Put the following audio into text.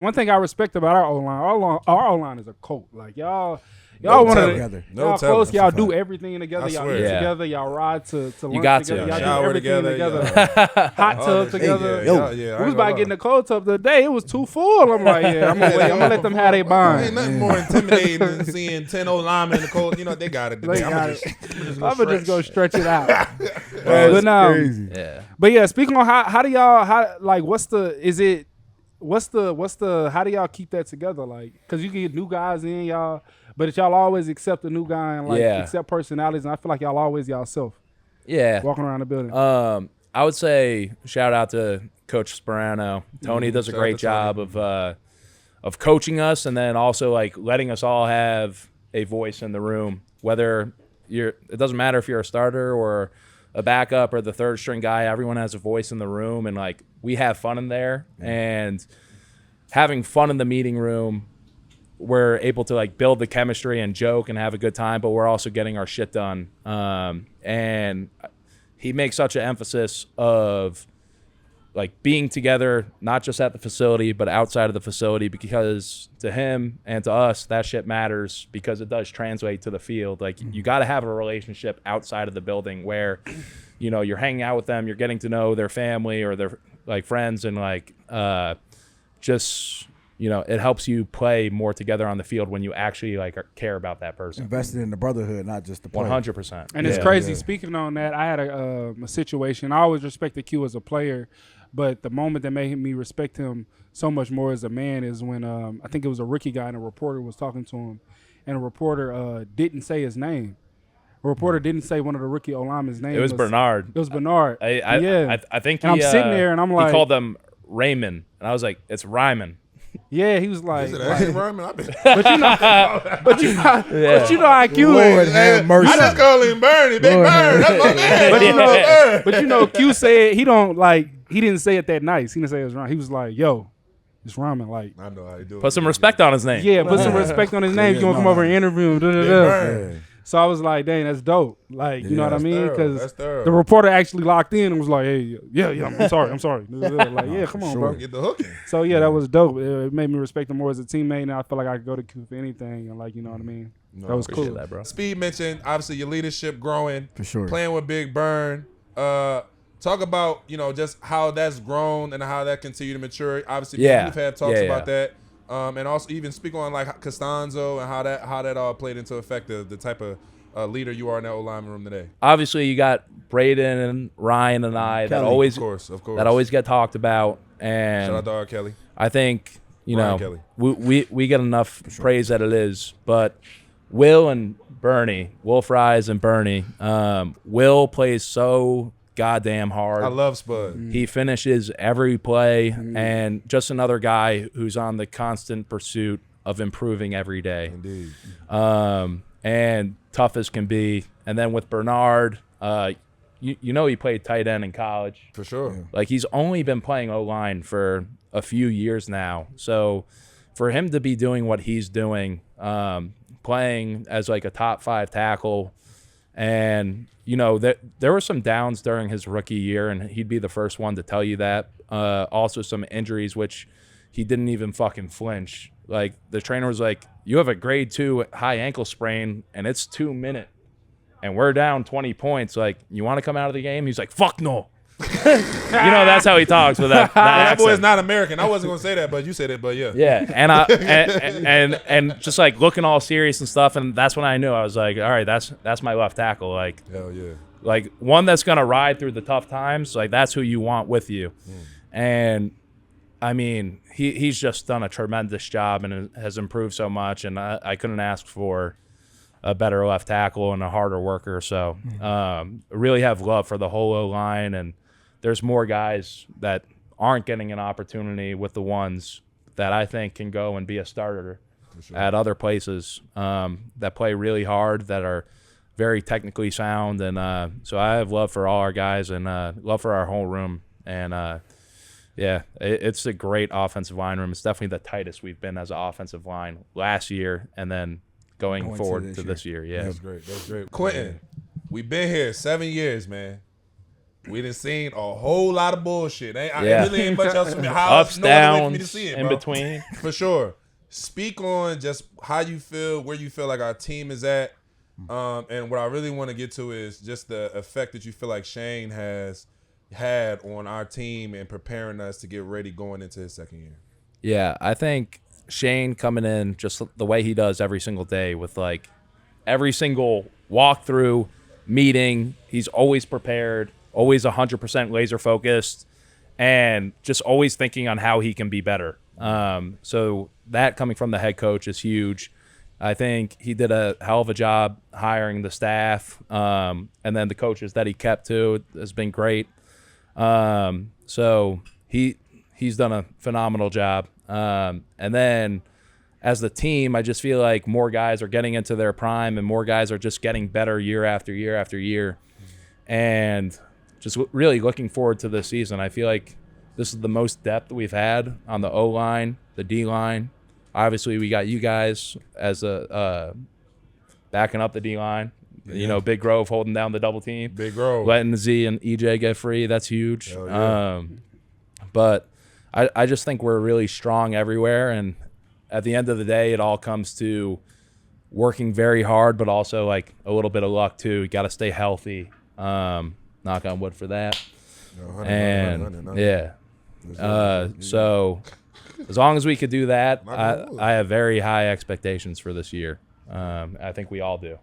One thing I respect about our O-line, our O-line is a cult. Like, y'all want to, y'all close, y'all do everything together, y'all eat together, y'all ride to lunch together, y'all do everything together. Hot tub together. We was about to get in the cold tub the other day. It was too full. I'm like, I'm gonna let them have their bond. Ain't nothing more intimidating than seeing 10 old linemen in the cold. You know, they got it today. I'm gonna just go stretch it out. But crazy. But yeah, speaking on how do y'all, how do y'all keep that together? Like, because you can get new guys in, y'all, but y'all always accept a new guy and accept personalities, and I feel like y'all always y'allself. Yeah. Walking around the building. I would say shout out to Coach Sperano. Tony does a great job of coaching us, and then also like letting us all have a voice in the room. Whether it doesn't matter if you're a starter or a backup or the third string guy, everyone has a voice in the room, and like we have fun in there. And having fun in the meeting room, we're able to like build the chemistry and joke and have a good time, but we're also getting our shit done. And he makes such an emphasis of like being together, not just at the facility, but outside of the facility, because to him and to us, that shit matters because it does translate to the field. Like you got to have a relationship outside of the building where, you know, you're hanging out with them, you're getting to know their family or their like friends, and like just, you know, it helps you play more together on the field when you actually like care about that person. Invested in the brotherhood, not just the play. 100%. And it's crazy. Speaking on that, I had a situation. I always respected Q as a player, but the moment that made me respect him so much more as a man is when I think it was a rookie guy and a reporter was talking to him, and a reporter didn't say his name. A reporter didn't say one of the rookie O-linemen's name. It was Bernard. It was Bernard. I think I'm sitting there and I'm like, he called them Raymond, and I was like, it's Ryman. Yeah, he was like, is it actually Ryman? but you know how Q Lord is. have mercy. I just call him Bernie, Big Bird. That's my man. But you know, Q said he didn't say it that nice. He didn't say it was wrong. He was like, yo, it's Ramen. Like, I know how you do it. Put some respect on his name. Yeah, put some respect on his name. You gonna come over and interview him. So I was like, dang, that's dope. Like, you know what I mean? Because the reporter actually locked in and was like, hey, yeah, I'm sorry. Like, yeah, come on, bro. Get the hook in. So yeah, that was dope. It made me respect him more as a teammate, and I feel like I could go to Q for anything, and like, you know what I mean? That was cool. That, bro. Speed mentioned, obviously, your leadership growing. For sure. Playing with Big Burn. Talk about, you know, just how that's grown and how that continued to mature. Obviously, we've had talks about that. And also even speak on like Costanzo and how that all played into effect, the type of leader you are in that O-lineman room today. Obviously, you got Braden and Ryan and I that always get talked about. And shout out to R. Kelly. I think, you Ryan know, Kelly. we get enough praise that it is. But Will and Bernie, Will Fries and Bernie, Will plays so goddamn hard. I love Spud. He finishes every play, and just another guy who's on the constant pursuit of improving every day. Indeed. And tough as can be. And then with Bernard, you know he played tight end in college. For sure. Yeah. Like, he's only been playing O-line for a few years now. So for him to be doing what he's doing, playing as like a top 5 tackle, and, you know, there were some downs during his rookie year, and he'd be the first one to tell you that. Also some injuries, which he didn't even fucking flinch. Like, the trainer was like, you have a grade 2 high ankle sprain, and it's 2 minutes, and we're down 20 points. Like, you want to come out of the game? He's like, fuck no. You know, that's how he talks with that that boy is not American. I wasn't gonna say that, but you said it. But yeah. Yeah, and just like looking all serious and stuff, and that's when I knew. I was like, all right, that's my left tackle. Like, hell yeah. Like, one that's gonna ride through the tough times. Like, that's who you want with you. And I mean, he's just done a tremendous job and has improved so much, and I couldn't ask for a better left tackle and a harder worker. So really have love for the whole O-line, and there's more guys that aren't getting an opportunity with the ones that I think can go and be a starter at other places, that play really hard, that are very technically sound. And so I have love for all our guys, and love for our whole room. And yeah, it's a great offensive line room. It's definitely the tightest we've been as an offensive line last year, and then going forward to this year. Yeah, That's great. Quenton, we've been here 7 years, man. we done seen a whole lot of bullshit. It really ain't much else for me. Ups, downs, for me to see it, in between. For sure. Speak on just how you feel, where you feel like our team is at. And what I really want to get to is just the effect that you feel like Shane has had on our team and preparing us to get ready going into his second year. Yeah, I think Shane coming in just the way he does every single day with like every single walkthrough, meeting, he's always prepared, always 100% laser focused, and just always thinking on how he can be better. So that coming from the head coach is huge. I think he did a hell of a job hiring the staff, and then the coaches that he kept too has been great. So he's done a phenomenal job. And then as the team, I just feel like more guys are getting into their prime and more guys are just getting better year after year after year. And just really looking forward to this season. I feel like this is the most depth we've had on the O-line, the D-line. Obviously, we got you guys as a backing up the D-line. Yeah. You know, Big Grove holding down the double team. Big Grove. Letting Z and EJ get free. That's huge. Yeah. But I just think we're really strong everywhere. And at the end of the day, it all comes to working very hard, but also like a little bit of luck too. You got to stay healthy. Knock on wood for that. Yeah. So as long as we could do that, I have very high expectations for this year. I think we all do.